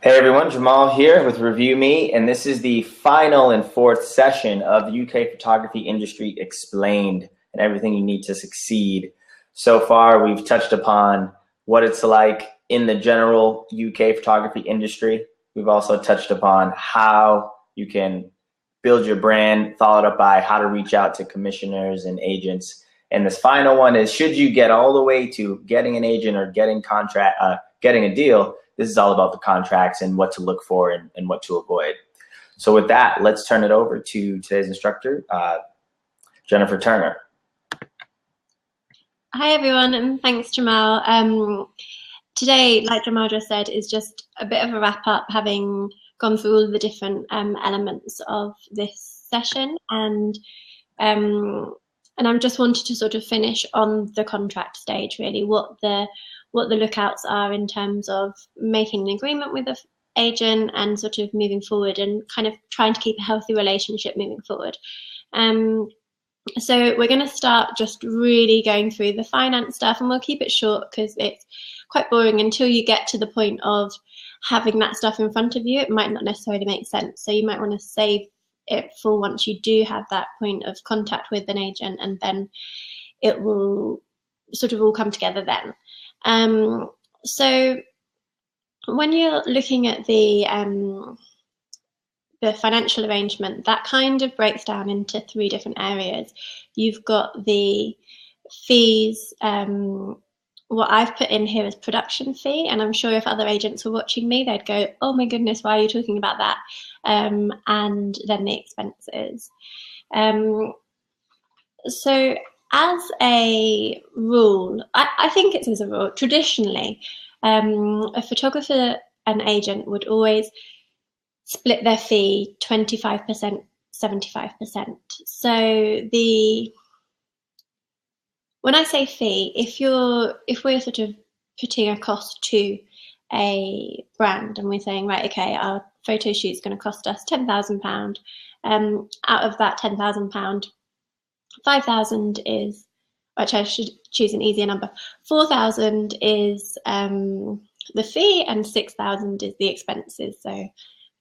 Hey everyone, Jamal here with Review Me, and this is the final and fourth session of the UK Photography Industry Explained and everything you need to succeed. So far, we've touched upon what it's like in the general UK photography industry. We've also touched upon how you can build your brand, followed up by how to reach out to commissioners and agents. And this final one is, should you get all the way to getting an agent or getting a deal, this is all about the contracts and what to look for and what to avoid. So with that, let's turn it over to today's instructor, Jennifer Turner. Hi everyone, and thanks Jamal. Today, like Jamal just said, is just a bit of a wrap up, having gone through all the different elements of this session, and I just wanted to sort of finish on the contract stage, really, what the lookouts are in terms of making an agreement with the agent and sort of moving forward and kind of trying to keep a healthy relationship moving forward. So we're going to start just really going through the finance stuff, and we'll keep it short because it's quite boring until you get to the point of having that stuff in front of you. It might not necessarily make sense. So you might want to save it for once you do have that point of contact with an agent, and then it will sort of all come together then. So when you're looking at the financial arrangement, that kind of breaks down into three different areas. You've got the fees. What I've put in here is production fee, and I'm sure if other agents were watching me, they'd go, oh my goodness, why are you talking about that? And then the expenses. So as a rule, I think it's as a rule, traditionally, a photographer and agent would always split their fee 25%, 75%. So when I say fee, if we're sort of putting a cost to a brand and we're saying, right, okay, our photo shoot is going to cost us £10,000. Out of that £10,000, 5,000 is, which I should choose an easier number, 4,000 is the fee and 6,000 is the expenses. So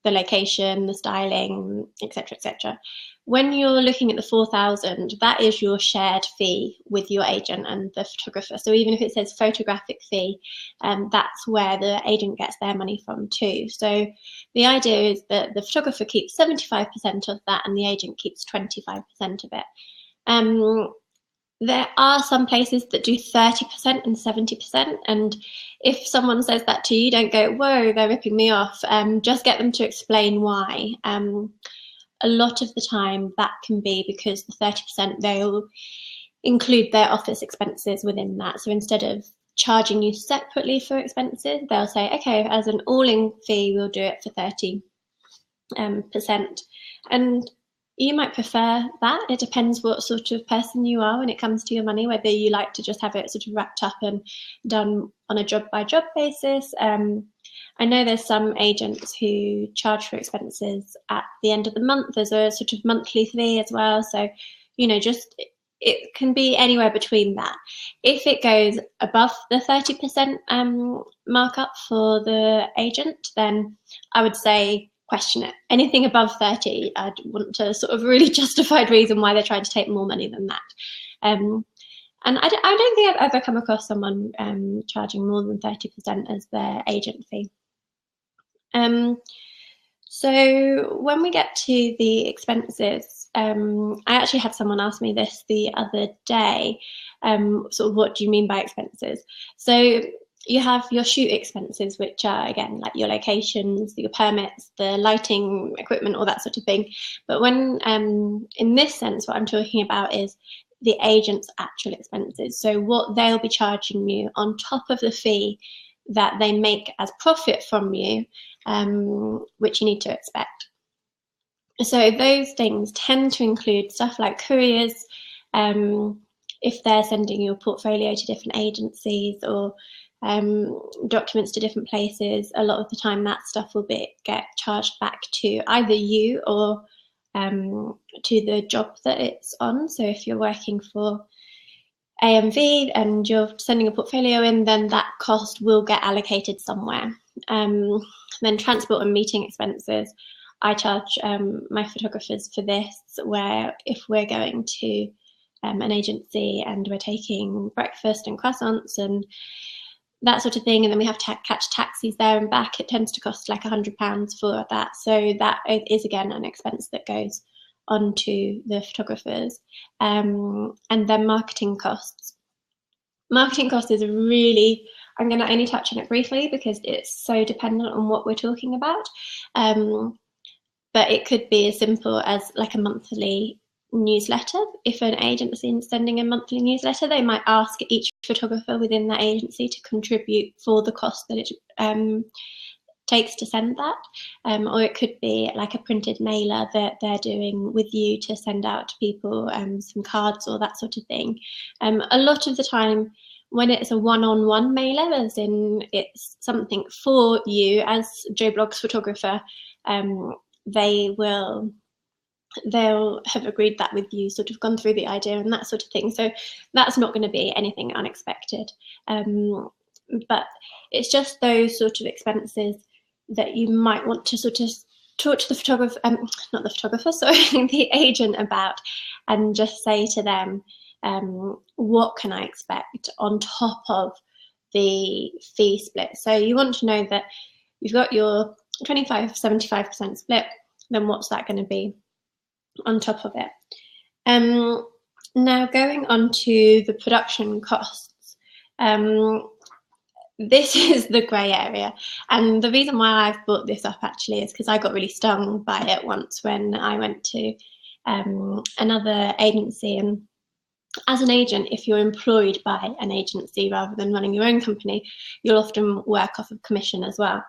the location, the styling, etc., etc. When you're looking at the 4,000, that is your shared fee with your agent and the photographer. So even if it says photographic fee, that's where the agent gets their money from too. So the idea is that the photographer keeps 75% of that and the agent keeps 25% of it. There are some places that do 30% and 70%, and if someone says that to you, don't go, whoa, they're ripping me off. Just get them to explain why. A lot of the time that can be because the 30%, they'll include their office expenses within that. So instead of charging you separately for expenses, they'll say, okay, as an all-in fee, we'll do it for 30%. And you might prefer that. It depends what sort of person you are when it comes to your money, whether you like to just have it sort of wrapped up and done on a job-by-job basis. I know there's some agents who charge for expenses at the end of the month. There's a sort of monthly fee as well. So, just it can be anywhere between that. If it goes above the 30% markup for the agent, then I would say question it. Anything above 30, I'd want to sort of really justified reason why they're trying to take more money than that. And I don't think I've ever come across someone charging more than 30% as their agent fee. So when we get to the expenses, I actually had someone ask me this the other day, sort of what do you mean by expenses? So you have your shoot expenses, which are, again, like your locations, your permits, the lighting equipment, all that sort of thing. But when, in this sense, what I'm talking about is the agent's actual expenses. So what they'll be charging you on top of the fee that they make as profit from you, which you need to expect. So those things tend to include stuff like couriers, if they're sending your portfolio to different agencies or documents to different places, a lot of the time that stuff will get charged back to either you or to the job that it's on. So if you're working for AMV and you're sending a portfolio in, then that cost will get allocated somewhere. Then transport and meeting expenses, I charge my photographers for this, where if we're going to an agency and we're taking breakfast and croissants and that sort of thing, and then we have to catch taxis there and back, it tends to cost like £100 for that. So that is, again, an expense that goes onto the photographers. And then marketing costs. Marketing cost is really, I'm going to only touch on it briefly because it's so dependent on what we're talking about. But it could be as simple as like a monthly newsletter. If an agency is sending a monthly newsletter, they might ask each photographer within that agency to contribute for the cost that it takes to send that. Or it could be like a printed mailer that they're doing with you to send out to people, some cards or that sort of thing. A lot of the time, when it's a one-on-one mailer, as in it's something for you as Joe Bloggs photographer, they'll have agreed that with you, sort of gone through the idea and that sort of thing. So that's not going to be anything unexpected. But it's just those sort of expenses that you might want to sort of talk to the photographer, not the photographer, sorry, the agent about, and just say to them, what can I expect on top of the fee split? So you want to know that you've got your 25-75% split, then what's that going to be on top of it? Now going on to the production costs, this is the grey area, and the reason why I've brought this up actually is because I got really stung by it once when I went to another agency. And as an agent, if you're employed by an agency rather than running your own company, you'll often work off of commission as well.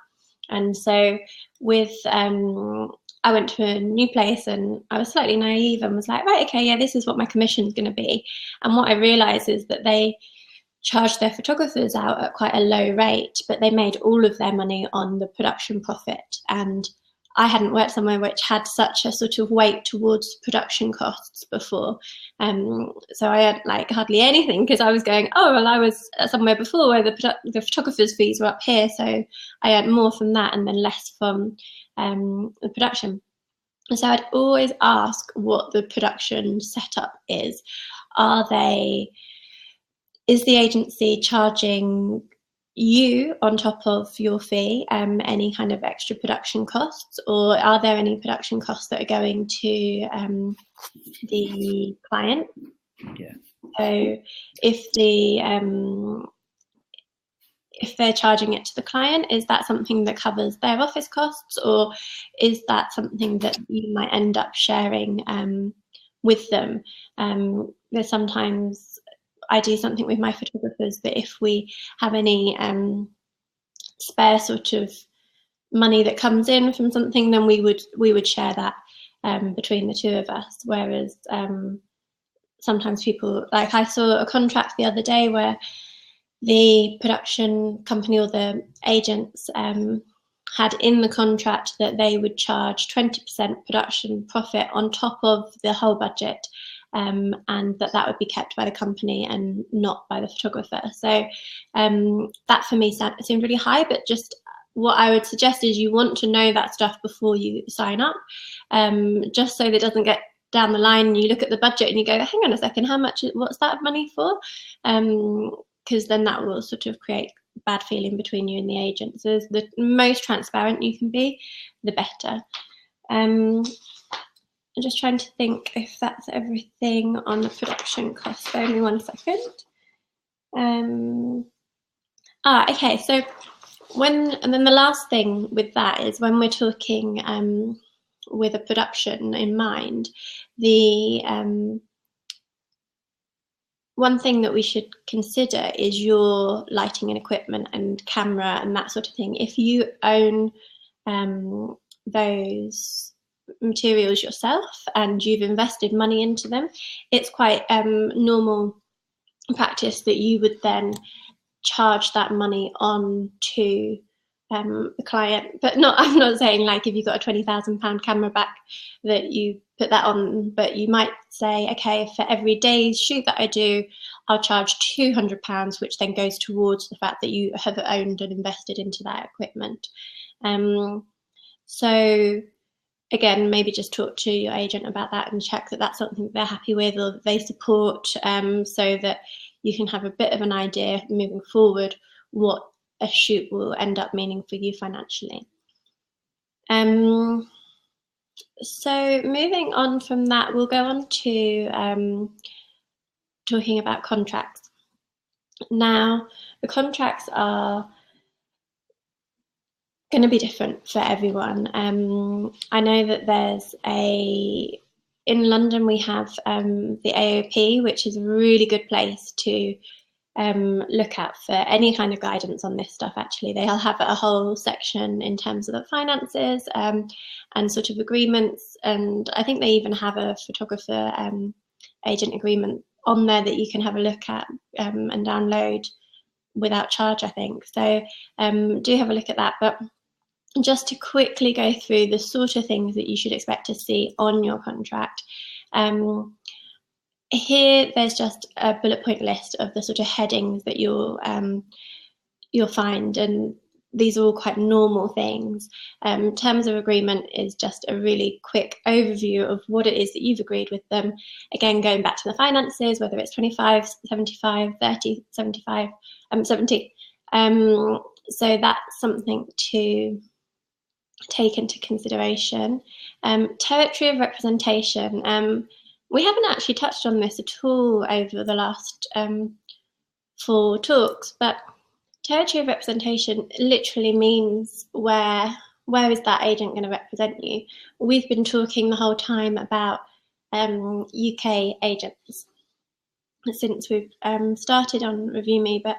And so with I went to a new place and I was slightly naive and was like, right, okay, yeah, this is what my commission is going to be. And what I realized is that they charged their photographers out at quite a low rate, but they made all of their money on the production profit. And I hadn't worked somewhere which had such a sort of weight towards production costs before. So I had like hardly anything, because I was going, oh, well, I was somewhere before where the photographer's fees were up here. So I earned more from that and then less from the production. So I'd always ask what the production setup is. Is the agency charging you on top of your fee any kind of extra production costs, or are there any production costs that are going to the client? Yeah. So if they're charging it to the client, is that something that covers their office costs, or is that something that you might end up sharing with them? There's sometimes I do something with my photographers that if we have any spare sort of money that comes in from something, then we would share that between the two of us. Whereas sometimes people, like I saw a contract the other day where the production company or the agents had in the contract that they would charge 20% production profit on top of the whole budget. And that would be kept by the company and not by the photographer. So that for me seemed really high, but just what I would suggest is you want to know that stuff before you sign up, just so that it doesn't get down the line and you look at the budget and you go, hang on a second, what's that money for? Because then that will sort of create bad feeling between you and the agent. So the most transparent you can be, the better. I'm just trying to think if that's everything on the production cost. Bear with me 1 second. Okay, so and then the last thing with that is when we're talking with a production in mind, the one thing that we should consider is your lighting and equipment and camera and that sort of thing. If you own those materials yourself and you've invested money into them, it's quite normal practice that you would then charge that money on to the client. But I'm not saying like if you've got a £20,000 camera back that you put that on, but you might say, okay, for every day's shoot that I do, I'll charge £200, which then goes towards the fact that you have owned and invested into that equipment. So again, maybe just talk to your agent about that and check that that's something that they're happy with or that they support, so that you can have a bit of an idea moving forward what a shoot will end up meaning for you financially. So moving on from that, we'll go on to talking about contracts. Now, the contracts are going to be different for everyone. I know that in London we have the AOP, which is a really good place to look at for any kind of guidance on this stuff. Actually, they'll have a whole section in terms of the finances and sort of agreements, and I think they even have a photographer agent agreement on there that you can have a look at and download without charge, I think. So do have a look at that. But just to quickly go through the sort of things that you should expect to see on your contract. Here, there's just a bullet point list of the sort of headings that you'll find, and these are all quite normal things. Terms of agreement is just a really quick overview of what it is that you've agreed with them. Again, going back to the finances, whether it's 25, 75, 30, 75, 70. So that's something to take into consideration. Territory of representation. We haven't actually touched on this at all over the last 4 talks, but territory of representation literally means where is that agent going to represent you? We've been talking the whole time about UK agents since we've started on Review Me, but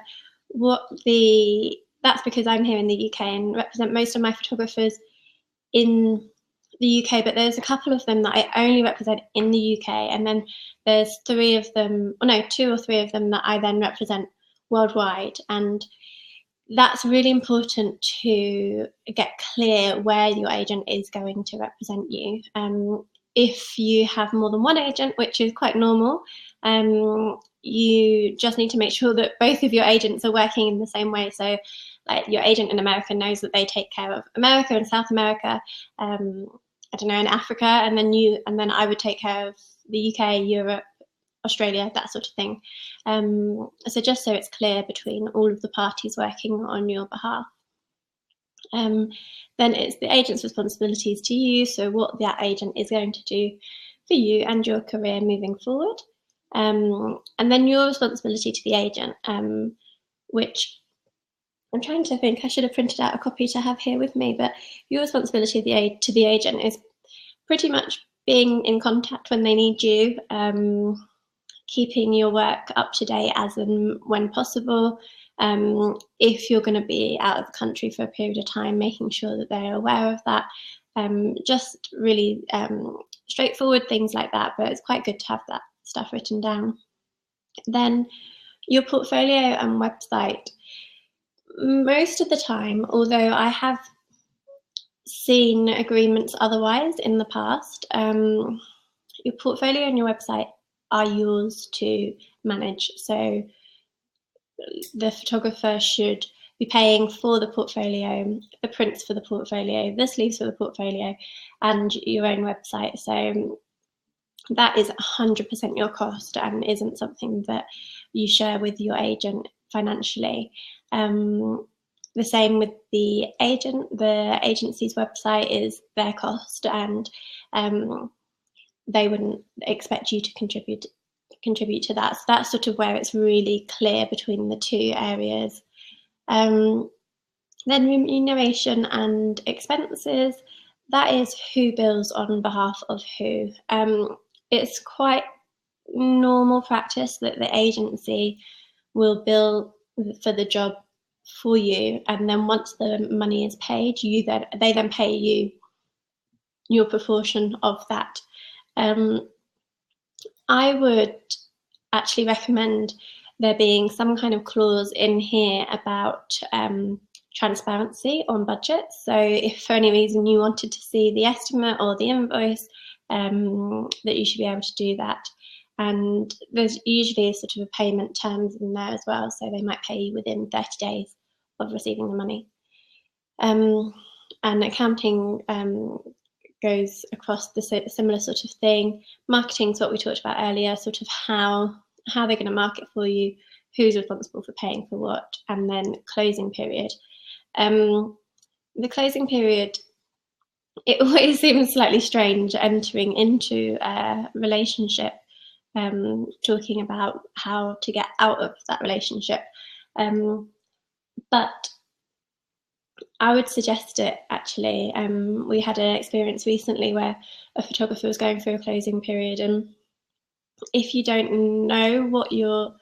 that's because I'm here in the UK and represent most of my photographers in the UK, but there's a couple of them that I only represent in the UK, and then there's 2 or 3 of them that I then represent worldwide, and that's really important to get clear where your agent is going to represent you. If you have more than one agent, which is quite normal, you just need to make sure that both of your agents are working in the same way. So like your agent in America knows that they take care of America and South America, I don't know, in Africa, and then I would take care of the UK, Europe, Australia, that sort of thing. So just so it's clear between all of the parties working on your behalf. Then it's the agent's responsibilities to you, so what that agent is going to do for you and your career moving forward. And then your responsibility to the agent, which I'm trying to think, I should have printed out a copy to have here with me, but your responsibility to the agent is pretty much being in contact when they need you, keeping your work up to date as and when possible. If you're going to be out of the country for a period of time, making sure that they're aware of that. Just really straightforward things like that, but it's quite good to have that stuff written down. Then your portfolio and website. Most of the time, although I have seen agreements otherwise in the past, your portfolio and your website are yours to manage. So the photographer should be paying for the portfolio, the prints for the portfolio, the sleeves for the portfolio, and your own website. So that is 100% your cost and isn't something that you share with your agent financially. The same with the agent. The agency's website is their cost, and they wouldn't expect you to contribute to that. So that's sort of where it's really clear between the 2 areas. Then remuneration and expenses. That is who bills on behalf of who. It's quite normal practice that the agency will bill for the job for you, and then once the money is paid, they then pay you your proportion of that. I would actually recommend there being some kind of clause in here about transparency on budgets. So if for any reason you wanted to see the estimate or the invoice, that you should be able to do that. And there's usually sort of a payment terms in there as well. So they might pay you within 30 days of receiving the money. And accounting goes across the similar sort of thing. Marketing is what we talked about earlier, sort of how they're going to market for you, who's responsible for paying for what, and then closing period. The closing period, it always seems slightly strange entering into a relationship, talking about how to get out of that relationship. But I would suggest it, actually. We had an experience recently where a photographer was going through a closing period, and if you don't know what your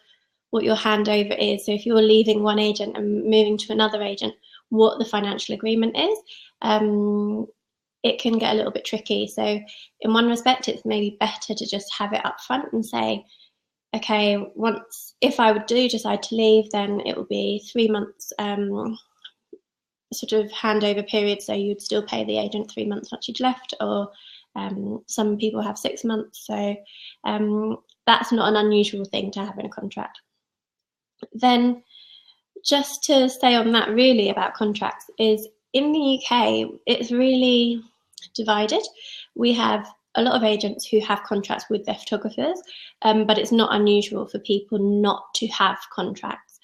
handover is, so if you're leaving one agent and moving to another agent, what the financial agreement is, it can get a little bit tricky. So in one respect, it's maybe better to just have it up front and say, okay, if I would decide to leave, then it will be 3 months sort of handover period, so you'd still pay the agent 3 months once you'd left, or some people have 6 months, so that's not an unusual thing to have in a contract. Then just to say on that really about contracts is, in the UK, it's really divided. We have a lot of agents who have contracts with their photographers, but it's not unusual for people not to have contracts.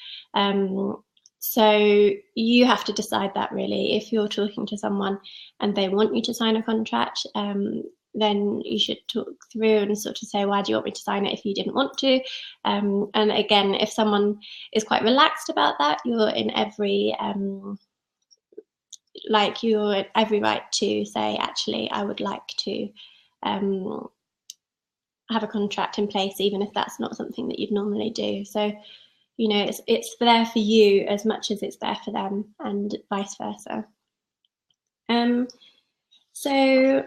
So you have to decide that really. If you're talking to someone and they want you to sign a contract, then you should talk through and sort of say, why do you want me to sign it if you didn't want to? And again, if someone is quite relaxed about that, you're in every right to say, actually, I would like to have a contract in place, even if that's not something that you'd normally do. So, you know, it's there for you as much as it's there for them, and vice versa. So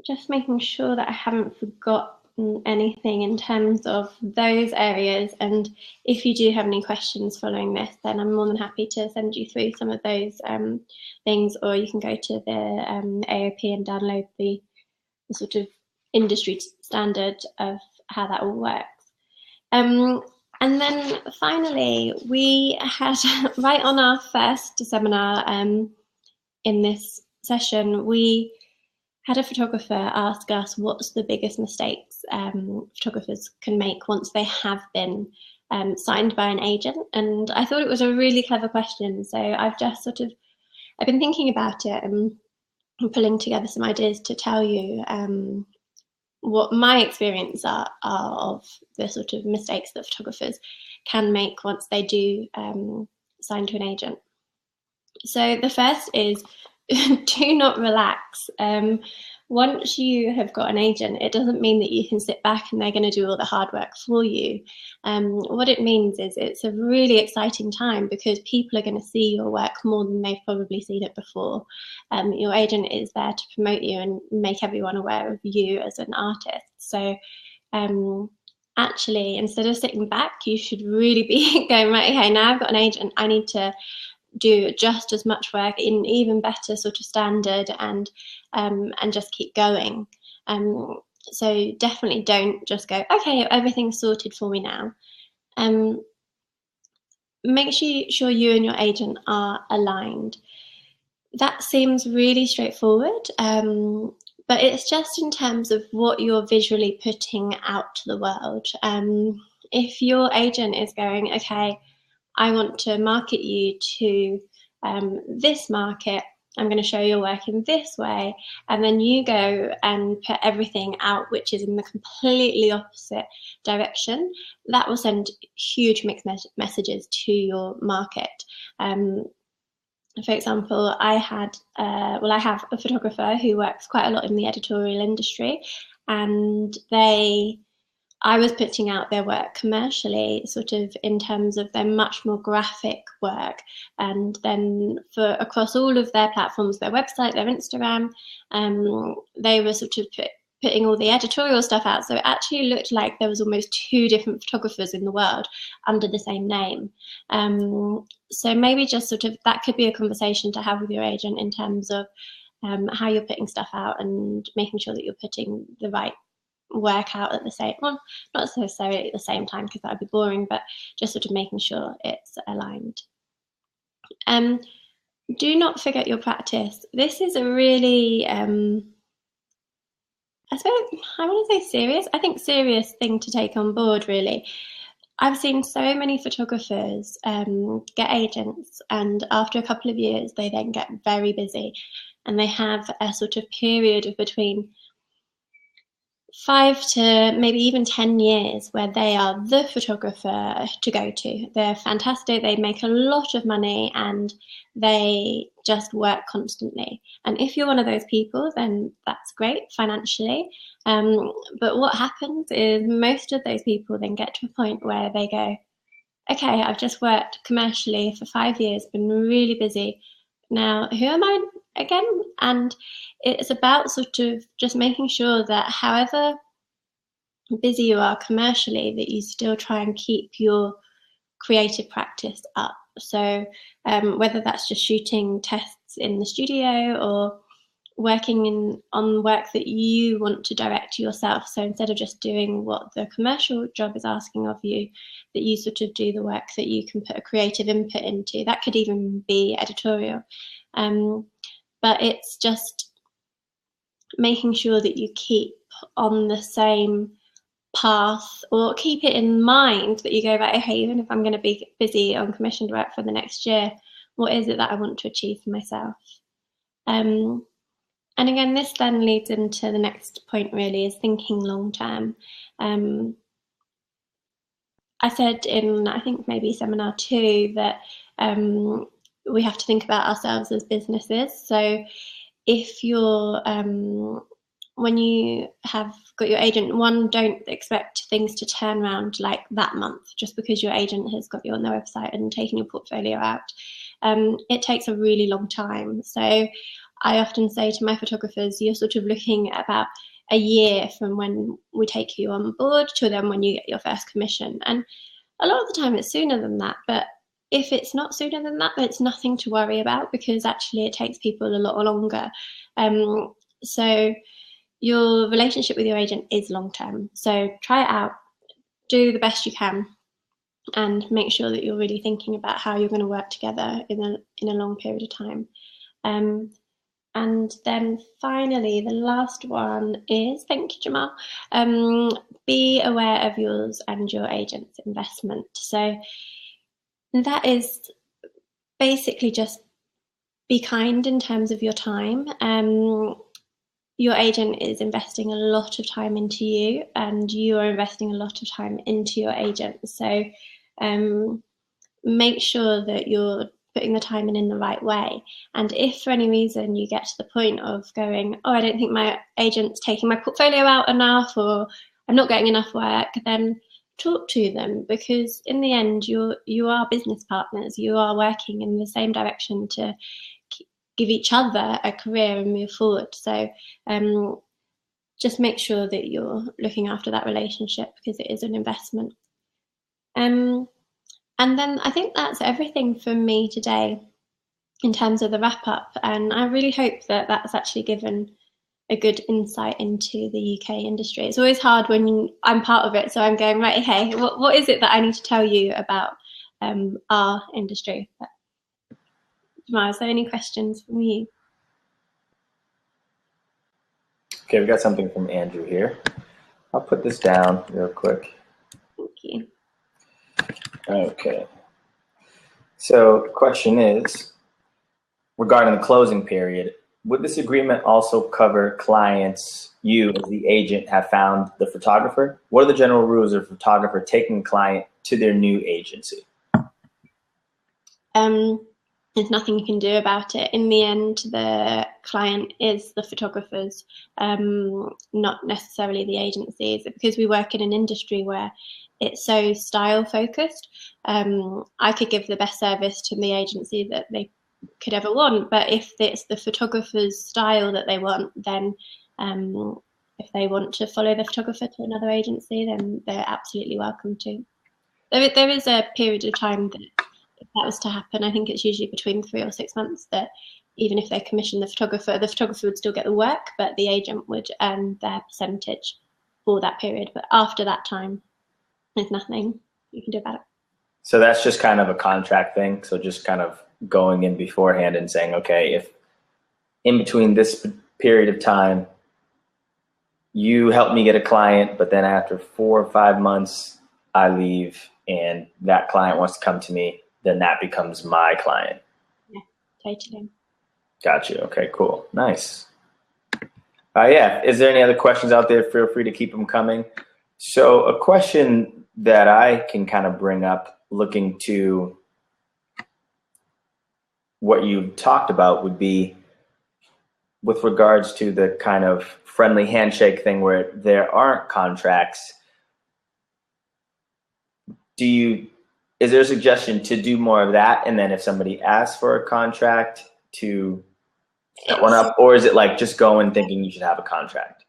just making sure that I haven't forgotten anything in terms of those areas, and if you do have any questions following this, then I'm more than happy to send you through some of those things, or you can go to the AOP and download the sort of industry standard of how that all works. And then finally, we had, right on our first seminar in this session, we had a photographer ask us what's the biggest mistakes photographers can make once they have been signed by an agent. And I thought it was a really clever question. So I've been thinking about it and pulling together some ideas to tell you what my experience are of the sort of mistakes that photographers can make once they do sign to an agent. So the first is, do not relax. Once you have got an agent, it doesn't mean that you can sit back and they're going to do all the hard work for you. What it means is it's a really exciting time, because people are going to see your work more than they've probably seen it before. Your agent is there to promote you and make everyone aware of you as an artist. So actually, instead of sitting back, you should really be going, right, okay, now I've got an agent, I need to do just as much work in even better sort of standard, and just keep going. So definitely don't just go, okay, everything's sorted for me now. Make sure you and your agent are aligned. That seems really straightforward, but it's just in terms of what you're visually putting out to the world. If your agent is going, okay, I want to market you to this market, I'm going to show your work in this way, and then you go and put everything out which is in the completely opposite direction, that will send huge mixed messages to your market. For example, I have a photographer who works quite a lot in the editorial industry, and I was putting out their work commercially, sort of in terms of their much more graphic work, and then across all of their platforms, their website, their Instagram, they were sort of putting all the editorial stuff out. So it actually looked like there was almost 2 different photographers in the world under the same name. So maybe just sort of, that could be a conversation to have with your agent in terms of how you're putting stuff out and making sure that you're putting the right work out at the same, well, not necessarily at the same time because that would be boring, but just sort of making sure it's aligned. Do not forget your practice. This is a really, I suppose, I want to say serious. I think serious thing to take on board, really. I've seen so many photographers get agents, and after a couple of years, they then get very busy, and they have a sort of period of between 5 to maybe even 10 years where they are the photographer to go to. They're fantastic, they make a lot of money, and they just work constantly. And if you're one of those people, then that's great financially. But what happens is most of those people then get to a point where they go, okay, I've just worked commercially for 5 years, been really busy. Now, who am I again? And it's about sort of just making sure that however busy you are commercially, that you still try and keep your creative practice up. So whether that's just shooting tests in the studio or working on work that you want to direct yourself. So instead of just doing what the commercial job is asking of you, that you sort of do the work that you can put a creative input into. That could even be editorial. But it's just making sure that you keep on the same path, or keep it in mind that you go, right, okay, even if I'm going to be busy on commissioned work for the next year, what is it that I want to achieve for myself? And again, this then leads into the next point, really, is thinking long term. I said in, I think maybe seminar 2, that we have to think about ourselves as businesses. So if you're, when you have got your agent, one, don't expect things to turn around like that month just because your agent has got you on their website and taken your portfolio out. It takes a really long time. So I often say to my photographers, you're sort of looking at about a year from when we take you on board to then when you get your first commission. And a lot of the time it's sooner than that, but if it's not sooner than that, it's nothing to worry about, because actually it takes people a lot longer. So your relationship with your agent is long term. So try it out, do the best you can, and make sure that you're really thinking about how you're going to work together in a long period of time. And then finally, the last one is, thank you, Jamal, be aware of yours and your agent's investment. So that is basically just be kind in terms of your time. Your agent is investing a lot of time into you, and you are investing a lot of time into your agent. So make sure that you're putting the time in the right way. And if for any reason you get to the point of going, oh, I don't think my agent's taking my portfolio out enough, or I'm not getting enough work, then talk to them, because in the end you are business partners. You are working in the same direction to give each other a career and move forward. So just make sure that you're looking after that relationship, because it is an investment. And then I think that's everything from me today in terms of the wrap up. And I really hope that that's actually given a good insight into the UK industry. It's always hard when I'm part of it. So I'm going, right, okay, what is it that I need to tell you about our industry? But, Jamal, is there any questions from you? Okay, we got something from Andrew here. I'll put this down real quick. Thank you. Okay. So the question is, regarding the closing period, would this agreement also cover clients you as the agent have found the photographer? What are the general rules of a photographer taking a client to their new agency? There's nothing you can do about it. In the end, the client is the photographers, not necessarily the agencies, because we work in an industry where it's so style focused. I could give the best service to the agency that they could ever want, but if it's the photographer's style that they want, then if they want to follow the photographer to another agency, then they're absolutely welcome to. There is a period of time that if that was to happen, I think it's usually between 3 or 6 months, that even if they commission the photographer would still get the work, but the agent would earn their percentage for that period. But after that time, there's nothing you can do about it. So that's just kind of a contract thing. So just kind of going in beforehand and saying, okay, if in between this period of time, you help me get a client, but then after 4 or 5 months, I leave and that client wants to come to me, then that becomes my client. Yeah, totally. Got you. Okay, cool. Nice. Yeah. Is there any other questions out there? Feel free to keep them coming. So a question that I can kind of bring up looking to what you talked about would be with regards to the kind of friendly handshake thing where there aren't contracts. Is there a suggestion to do more of that? And then if somebody asks for a contract to set one up, or is it like just going thinking you should have a contract?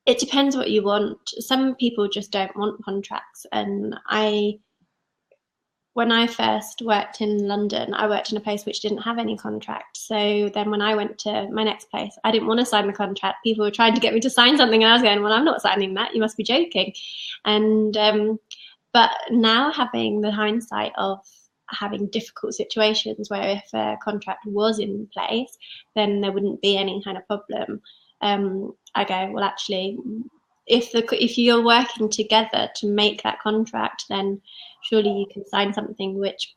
It depends what you want. Some people just don't want contracts. And when I first worked in London, I worked in a place which didn't have any contract. So then when I went to my next place, I didn't want to sign the contract. People were trying to get me to sign something and I was going, well, I'm not signing that. You must be joking. And but now having the hindsight of having difficult situations where if a contract was in place, then there wouldn't be any kind of problem. I go, well, actually, if you're working together to make that contract, then surely you can sign something which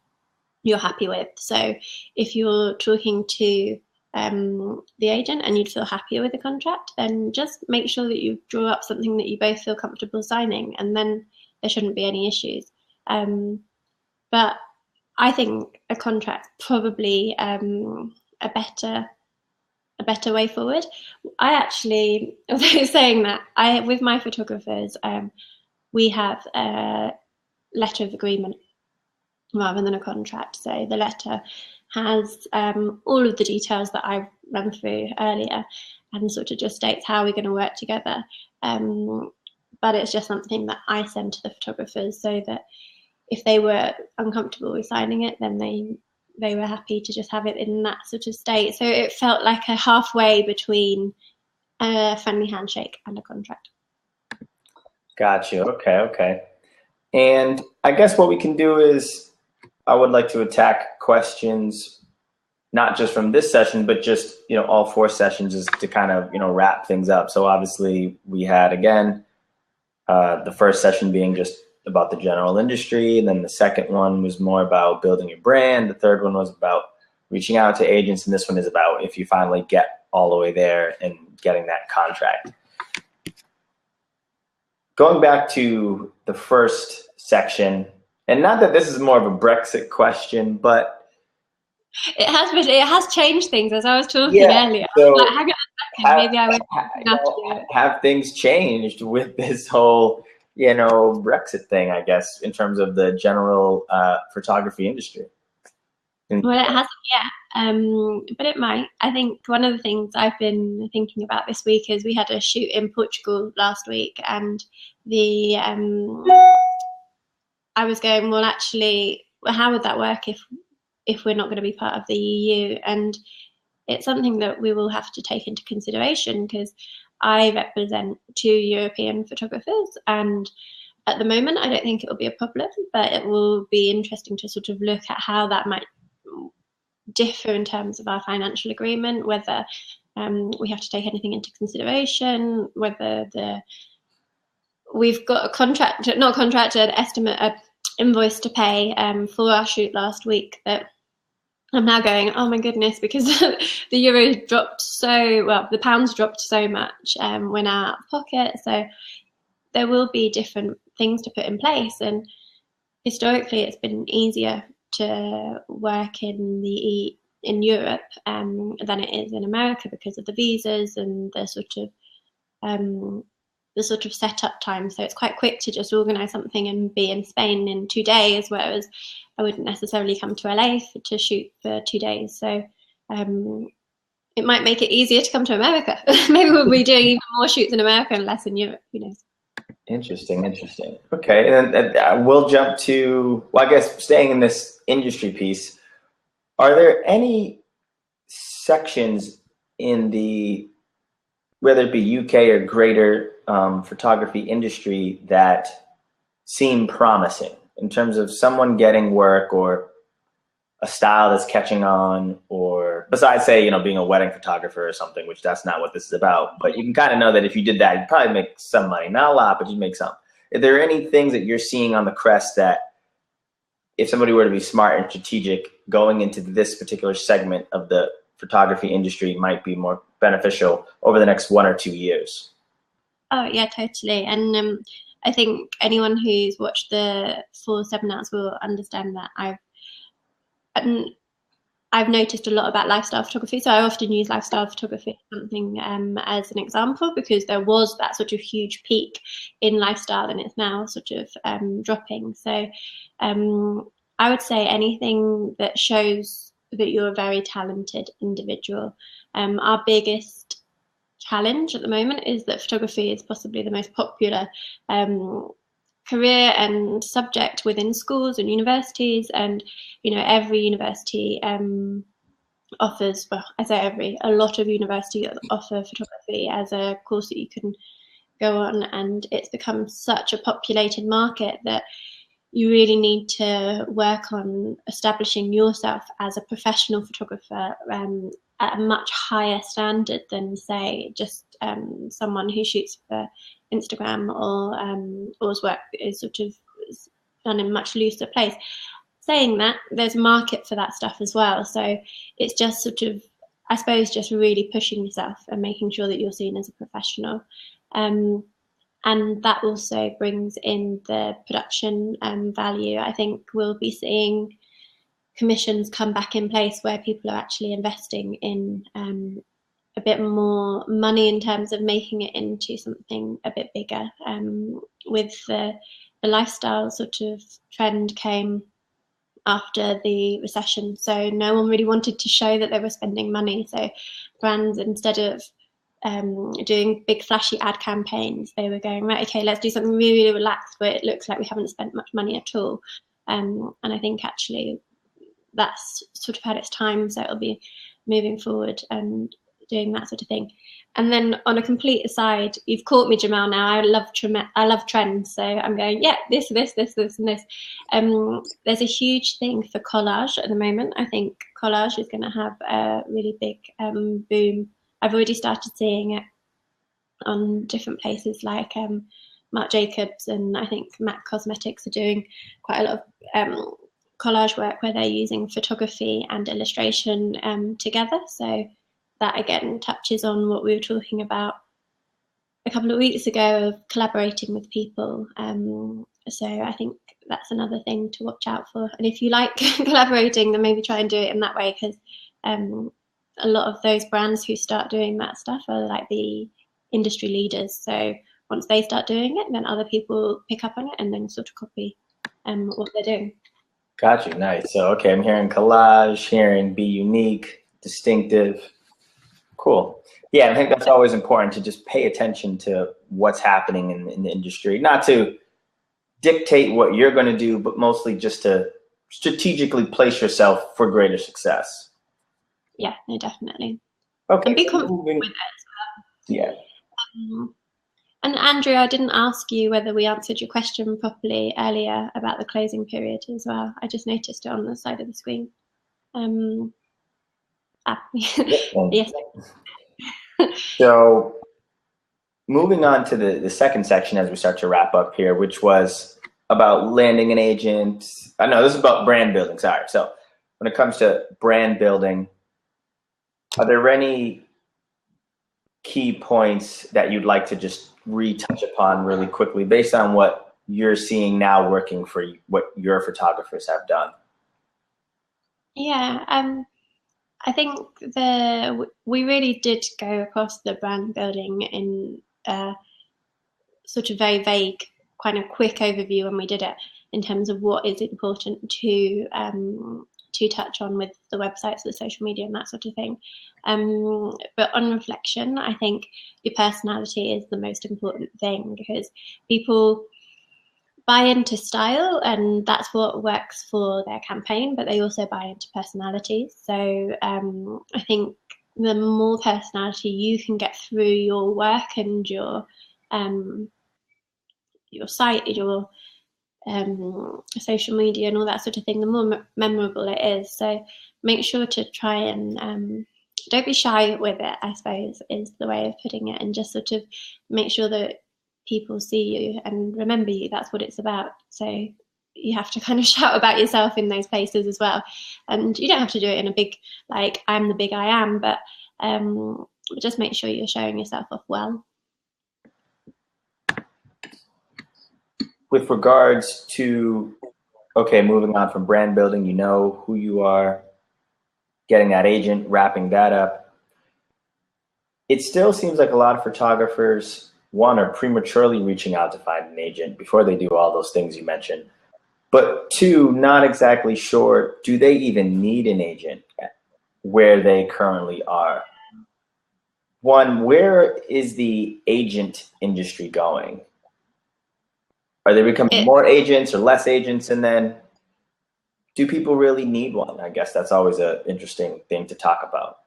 you're happy with. So if you're talking to the agent and you'd feel happier with the contract, then just make sure that you draw up something that you both feel comfortable signing, and then there shouldn't be any issues. But I think a contract's probably a better way forward. I actually, although saying that, with my photographers, we have a letter of agreement rather than a contract. So the letter has all of the details that I ran through earlier, and sort of just states how we're going to work together. But it's just something that I send to the photographers so that if they were uncomfortable with signing it, then they were happy to just have it in that sort of state. So it felt like a halfway between a friendly handshake and a contract. Got you. Okay. And I guess what we can do is I would like to attack questions, not just from this session, but just, all 4 sessions, is to kind of, wrap things up. So obviously we had, again, the first session being just about the general industry. And then the second one was more about building your brand. The third one was about reaching out to agents. And this one is about if you finally get all the way there and getting that contract. Going back to the first section, and not that this is more of a Brexit question, but it has changed things, as I was talking earlier. So like, hang on a second, maybe I would have things changed with this whole Brexit thing, I guess, in terms of the general photography industry? Well, it hasn't yet, but it might. I think one of the things I've been thinking about this week is we had a shoot in Portugal last week, and I was going, well, actually, how would that work if we're not going to be part of the EU? And it's something that we will have to take into consideration, because I represent 2 European photographers, and at the moment I don't think it will be a problem, but it will be interesting to sort of look at how that might differ in terms of our financial agreement, whether we have to take anything into consideration, whether we've got an estimate, an invoice to pay for our shoot last week that I'm now going, oh my goodness, because the euro dropped the pounds dropped so much, we're now out of pocket. So there will be different things to put in place. And historically, it's been easier to work in Europe than it is in America because of the visas and the sort of setup time. So it's quite quick to just organise something and be in Spain in 2 days, whereas I wouldn't necessarily come to LA to shoot for 2 days. So it might make it easier to come to America. Maybe we'll be doing even more shoots in America and less in Europe. Who knows? Interesting, interesting. Okay, and we'll jump to, well, I guess staying in this industry piece, are there any sections in the, whether it be UK or greater photography industry, that seem promising in terms of someone getting work or a style that's catching on, or besides, say, being a wedding photographer or something, which that's not what this is about, but you can kind of know that if you did that, you'd probably make some money, not a lot, but you'd make some. Are there any things that you're seeing on the crest that if somebody were to be smart and strategic going into this particular segment of the photography industry might be more beneficial over the next 1 or 2 years? Oh yeah, totally. And I think anyone who's watched the 4 seminars will understand that I've noticed a lot about lifestyle photography. So I often use lifestyle photography something as an example, because there was that sort of huge peak in lifestyle and it's now sort of dropping. So I would say anything that shows that you're a very talented individual. Our biggest challenge at the moment is that photography is possibly the most popular career and subject within schools and universities, and every university offers, well, I say a lot of universities offer photography as a course that you can go on, and it's become such a populated market that you really need to work on establishing yourself as a professional photographer at a much higher standard than, say, just someone who shoots for Instagram, or his work is sort of done in a much looser place. Saying that, there's a market for that stuff as well. So it's just sort of, I suppose, just really pushing yourself and making sure that you're seen as a professional. And that also brings in the production value. I think we'll be seeing commissions come back in place where people are actually investing in a bit more money in terms of making it into something a bit bigger. With the lifestyle sort of trend came after the recession, so no one really wanted to show that they were spending money. So brands, instead of doing big flashy ad campaigns, they were going, right, okay, let's do something really, really relaxed where it looks like we haven't spent much money at all. And I think actually that's sort of had its time, so it'll be moving forward and doing that sort of thing. And then on a complete aside, you've caught me, Jamal. Now I love trends, so I'm going, yeah, this, and this. There's a huge thing for collage at the moment. I think collage is going to have a really big boom. I've already started seeing it on different places like Marc Jacobs, and I think MAC Cosmetics are doing quite a lot of collage work where they're using photography and illustration together. So that again touches on what we were talking about a couple of weeks ago of collaborating with people. So I think that's another thing to watch out for. And if you like collaborating, then maybe try and do it in that way, because a lot of those brands who start doing that stuff are like the industry leaders. So once they start doing it, then other people pick up on it and then sort of copy what they're doing. Got you. Nice. So, okay, I'm hearing collage, hearing be unique, distinctive. Cool. Yeah, I think that's always important, to just pay attention to what's happening in the industry, not to dictate what you're going to do, but mostly just to strategically place yourself for greater success. Yeah, no, definitely. Okay. And be confident with it as well. Yeah. And Andrew, I didn't ask you whether we answered your question properly earlier about the closing period as well. I just noticed it on the side of the screen. Yes. So moving on to the second section as we start to wrap up here, which was about landing an agent. I know this is about brand building. Sorry. So when it comes to brand building, are there any key points that you'd like to just retouch upon really quickly based on what you're seeing now working for you, what your photographers have done? Yeah, I think we really did go across the brand building in sort of very vague, kind of quick overview when we did it, in terms of what is important to to touch on with the websites, the social media and that sort of thing. But on reflection, I think your personality is the most important thing, because people buy into style and that's what works for their campaign, but they also buy into personalities. So I think the more personality you can get through your work and your site, your social media and all that sort of thing, the more memorable it is. So make sure to try and don't be shy with it, I suppose, is the way of putting it, and just sort of make sure that people see you and remember you. That's what it's about. So you have to kind of shout about yourself in those places as well. And you don't have to do it in a big, like, I'm the big I am, but just make sure you're showing yourself off well. With regards to, okay, moving on from brand building, you know who you are, getting that agent, wrapping that up. It still seems like a lot of photographers, one, are prematurely reaching out to find an agent before they do all those things you mentioned. But two, not exactly sure, do they even need an agent where they currently are? One, where is the agent industry going? Are they becoming more agents or less agents? And then do people really need one? I guess that's always an interesting thing to talk about.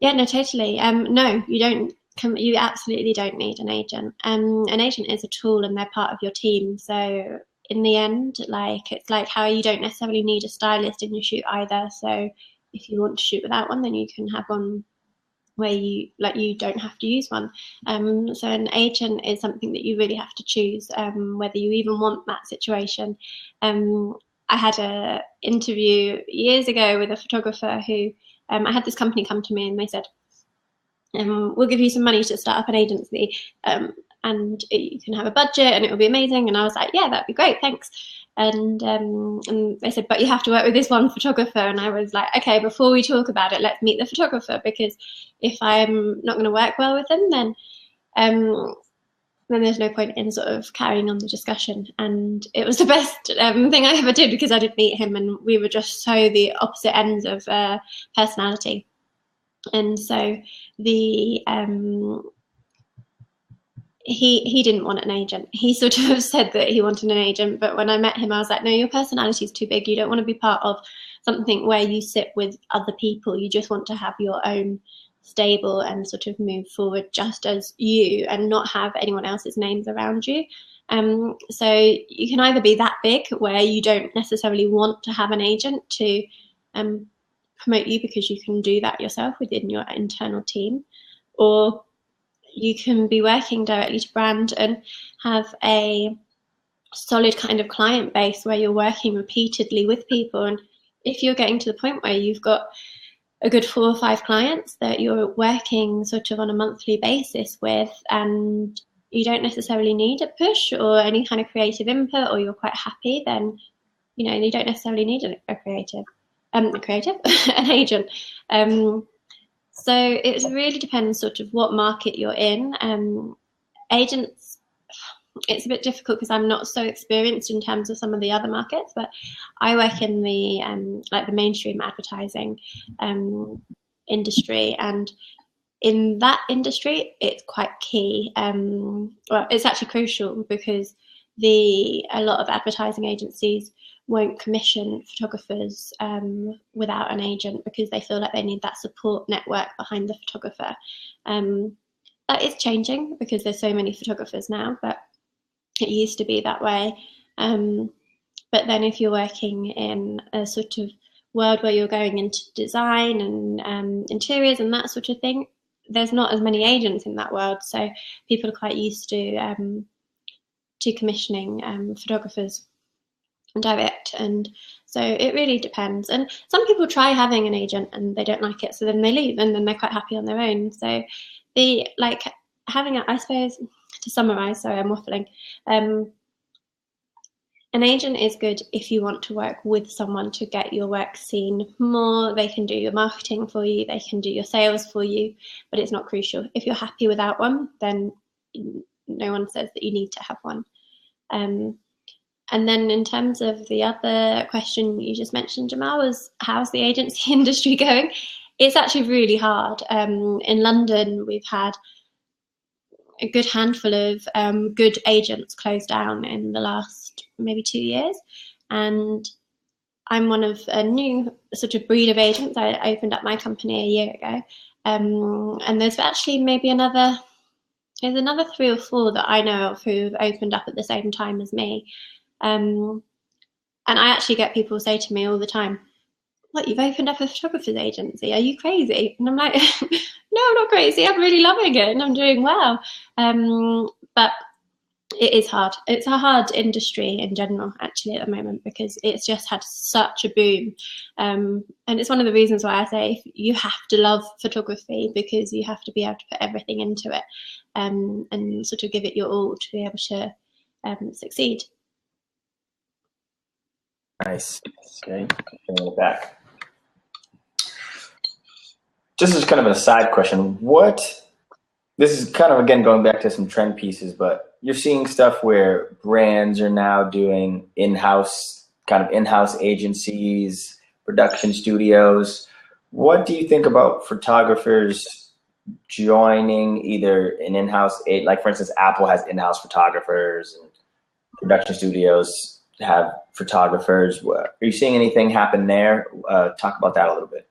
Yeah, no, totally. No, you don't. You absolutely don't need an agent. An agent is a tool and they're part of your team. So in the end, like, it's like how you don't necessarily need a stylist in your shoot either. So if you want to shoot without one, then you can have one where you don't have to use one. So an agent is something that you really have to choose, whether you even want that situation. I had an interview years ago with a photographer who, I had this company come to me and they said, we'll give you some money to start up an agency, and you can have a budget and it will be amazing. And I was like, yeah, that'd be great, thanks. And they said, but you have to work with this one photographer. And I was like, okay, before we talk about it, let's meet the photographer, because if I'm not going to work well with them, then there's no point in sort of carrying on the discussion. And it was the best thing I ever did, because I did meet him and we were just so the opposite ends of personality. And so the he didn't want an agent. He sort of said that he wanted an agent, but when I met him, I was like, no, your personality is too big. You don't want to be part of something where you sit with other people. You just want to have your own stable and sort of move forward just as you, and not have anyone else's names around you. So you can either be that big where you don't necessarily want to have an agent to promote you, because you can do that yourself within your internal team, or you can be working directly to brand and have a solid kind of client base where you're working repeatedly with people. And if you're getting to the point where you've got a good 4 or 5 clients that you're working sort of on a monthly basis with, and you don't necessarily need a push or any kind of creative input, or you're quite happy, then you don't necessarily need an agent. So it really depends sort of what market you're in. Agents, it's a bit difficult because I'm not so experienced in terms of some of the other markets, but I work in the like the mainstream advertising industry, and in that industry it's quite key. Well, it's actually crucial, because a lot of advertising agencies won't commission photographers without an agent, because they feel like they need that support network behind the photographer. That is changing, because there's so many photographers now, but it used to be that way. But then if you're working in a sort of world where you're going into design and interiors and that sort of thing, there's not as many agents in that world. So people are quite used to commissioning photographers direct. And so it really depends. And some people try having an agent and they don't like it, so then they leave, and then they're quite happy on their own. So having I suppose, to summarize, sorry, I'm waffling, an agent is good if you want to work with someone to get your work seen more. They can do your marketing for you, they can do your sales for you, but it's not crucial. If you're happy without one, then no one says that you need to have one. And then in terms of the other question you just mentioned, Jamal, was how's the agency industry going? It's actually really hard. In London, we've had a good handful of good agents close down in the last maybe 2 years. And I'm one of a new sort of breed of agents. I opened up my company a year ago. And there's actually maybe another 3 or 4 that I know of who've opened up at the same time as me. And I actually get people say to me all the time, what, you've opened up a photographer's agency? Are you crazy? And I'm like, no, I'm not crazy. I'm really loving it and I'm doing well. But it is hard. It's a hard industry in general, actually, at the moment, because it's just had such a boom. And it's one of the reasons why I say you have to love photography, because you have to be able to put everything into it and sort of give it your all to be able to succeed. Nice. Okay, back. Just as kind of a side question, this is kind of, again, going back to some trend pieces, but you're seeing stuff where brands are now doing in-house agencies, production studios. What do you think about photographers joining either an in-house, like for instance, Apple has in-house photographers and production studios have photographers. Are you seeing anything happen there? Talk about that a little bit.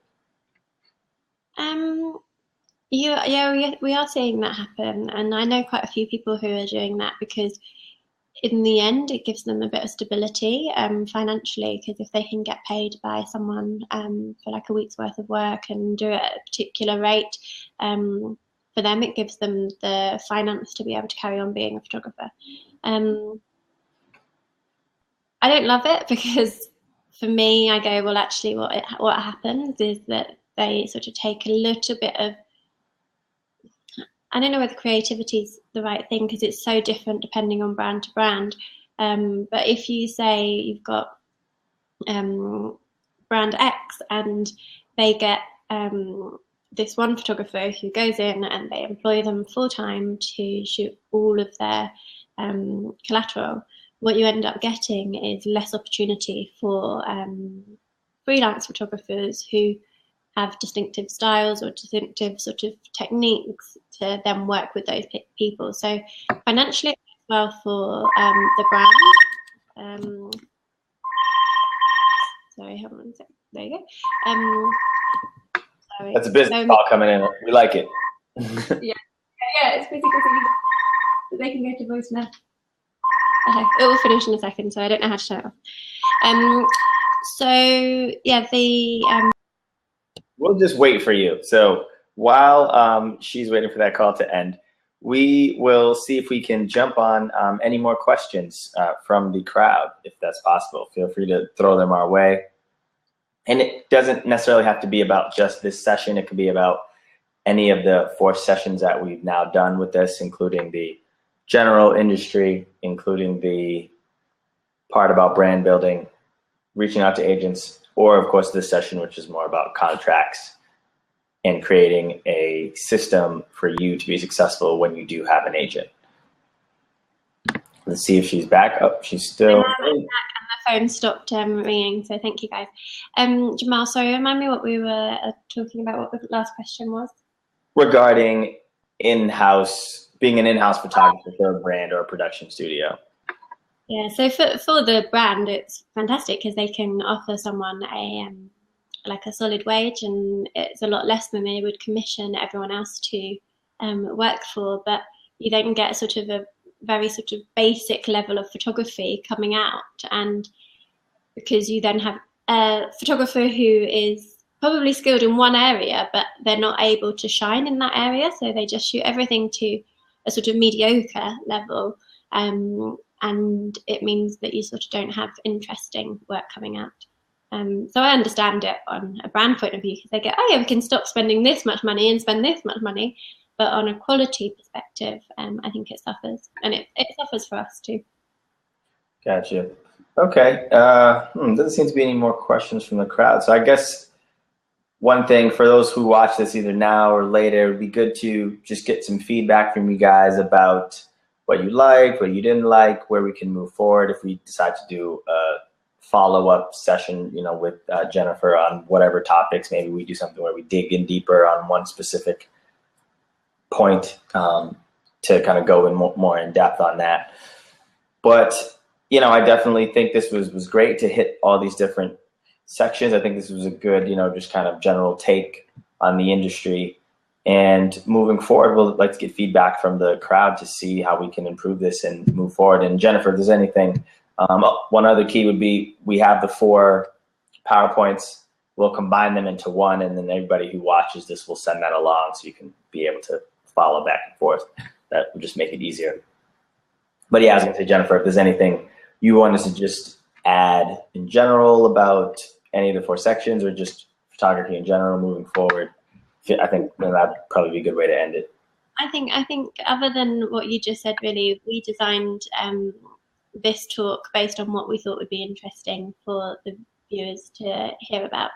Yeah, we are seeing that happen, and I know quite a few people who are doing that, because in the end it gives them a bit of stability financially, because if they can get paid by someone for like a week's worth of work and do it at a particular rate, for them it gives them the finance to be able to carry on being a photographer. I don't love it, because for me, I go, well, actually what happens is that they sort of take a little bit of, I don't know whether creativity is the right thing, because it's so different depending on brand to brand. But if you say you've got brand X and they get this one photographer who goes in and they employ them full time to shoot all of their collateral, what you end up getting is less opportunity for freelance photographers who have distinctive styles or distinctive sort of techniques to then work with those people. So financially, it works well for the brand. Sorry, hold on one second. There you go. Sorry. That's a business call coming in. We like it. Yeah, it's basically they can go to voicemail. Okay, it will finish in a second, so I don't know how to turn it off. So yeah, We'll just wait for you. So while she's waiting for that call to end, we will see if we can jump on any more questions from the crowd, if that's possible. Feel free to throw them our way. And it doesn't necessarily have to be about just this session. It could be about any of the 4 sessions that we've now done with this, including the general industry, including the part about brand building, reaching out to agents, or of course this session, which is more about contracts and creating a system for you to be successful when you do have an agent. Let's see if she's back. Oh, she's still. And the phone stopped ringing, so thank you guys. Jamal, sorry, remind me what we were talking about, what the last question was. Regarding being an in-house photographer for a brand or a production studio. Yeah, so for the brand, it's fantastic because they can offer someone like a solid wage, and it's a lot less than they would commission everyone else to work for. But you then get sort of a very sort of basic level of photography coming out, and because you then have a photographer who is probably skilled in one area, but they're not able to shine in that area, so they just shoot everything to a sort of mediocre level. And it means that you sort of don't have interesting work coming out. So I understand it on a brand point of view, because they go, oh yeah, we can stop spending this much money and spend this much money. But on a quality perspective, I think it suffers, and it suffers for us too. Gotcha. Okay. Doesn't seem to be any more questions from the crowd. So I guess one thing for those who watch this either now or later, it would be good to just get some feedback from you guys about what you liked, what you didn't like, where we can move forward if we decide to do a follow-up session, with Jennifer on whatever topics. Maybe we do something where we dig in deeper on one specific point to kind of go in more in depth on that. But, I definitely think this was great to hit all these different sections. I think this was a good, just kind of general take on the industry. And moving forward, we'll like to get feedback from the crowd to see how we can improve this and move forward. And Jennifer, if there's anything, one other key would be we have the 4 PowerPoints. We'll combine them into one, and then everybody who watches this will send that along so you can be able to follow back and forth. That would just make it easier. But yeah, I was going to say, Jennifer, if there's anything you want us to just add in general about any of the 4 sections or just photography in general moving forward, I think that'd probably be a good way to end it. I think other than what you just said, really, we designed this talk based on what we thought would be interesting for the viewers to hear about.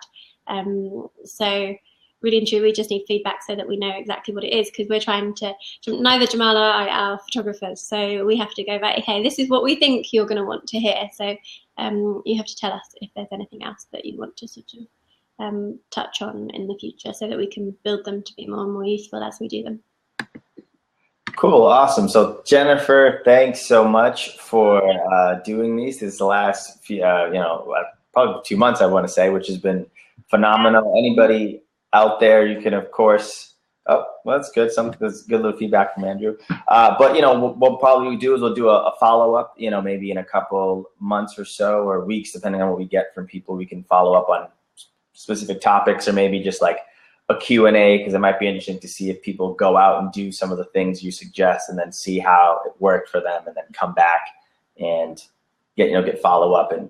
So really and truly, we just need feedback so that we know exactly what it is, because we're trying to, neither Jamal or I are photographers, so we have to go, right, okay, this is what we think you're going to want to hear. So you have to tell us if there's anything else that you want to sort of touch on in the future so that we can build them to be more and more useful as we do them. Cool, awesome. So Jennifer, thanks so much for doing these. This is the last few, probably 2 months, I want to say, which has been phenomenal. Anybody out there, you can, of course, well, that's good. That's good little feedback from Andrew. But, what probably do is we'll do a follow-up, maybe in a couple months or so, or weeks, depending on what we get from people. We can follow up on specific topics, or maybe just like a Q&A, because it might be interesting to see if people go out and do some of the things you suggest and then see how it worked for them, and then come back and get follow-up and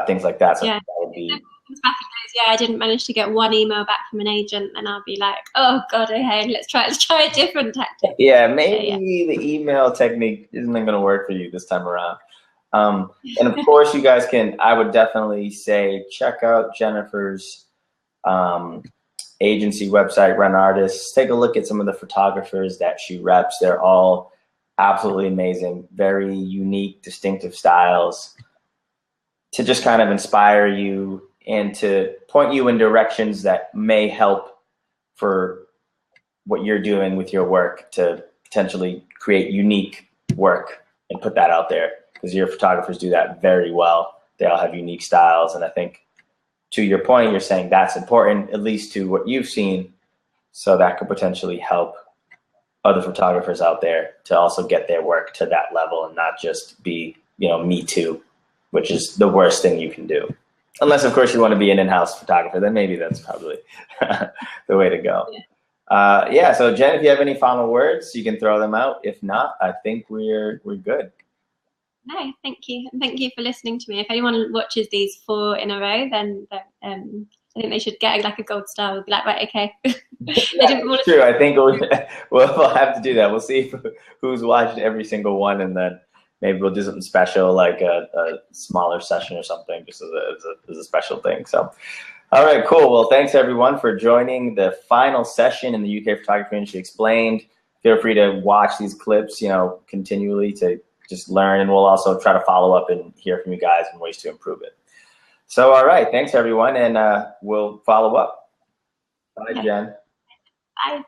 things like that. So yeah. That would be... Back in days, I didn't manage to get one email back from an agent, and I'll be like, oh God, okay, let's try a different tactic. Yeah, maybe the email technique isn't going to work for you this time around. And of course, you guys I would definitely say, check out Jennifer's agency website, Run Artists. Take a look at some of the photographers that she reps. They're all absolutely amazing, very unique, distinctive styles to just kind of inspire you and to point you in directions that may help for what you're doing with your work to potentially create unique work and put that out there, because your photographers do that very well. They all have unique styles, and I think to your point, you're saying that's important, at least to what you've seen, so that could potentially help other photographers out there to also get their work to that level and not just be, me too, which is the worst thing you can do. Unless, of course, you want to be an in-house photographer, then maybe that's probably the way to go. Yeah. So Jen, if you have any final words, you can throw them out. If not, I think we're good. No, thank you. And thank you for listening to me. If anyone watches these 4 in a row, then I think they should get like a gold star. We'll be like, right, okay. True. I think we'll have to do that. We'll see who's watched every single one, and then maybe we'll do something special, like a smaller session or something, just as a special thing. So, all right, cool. Well, thanks everyone for joining the final session in the UK Photography Industry Explained. Feel free to watch these clips, continually to just learn, and we'll also try to follow up and hear from you guys and ways to improve it. So, all right, thanks everyone, and we'll follow up. Bye, Jen. Bye.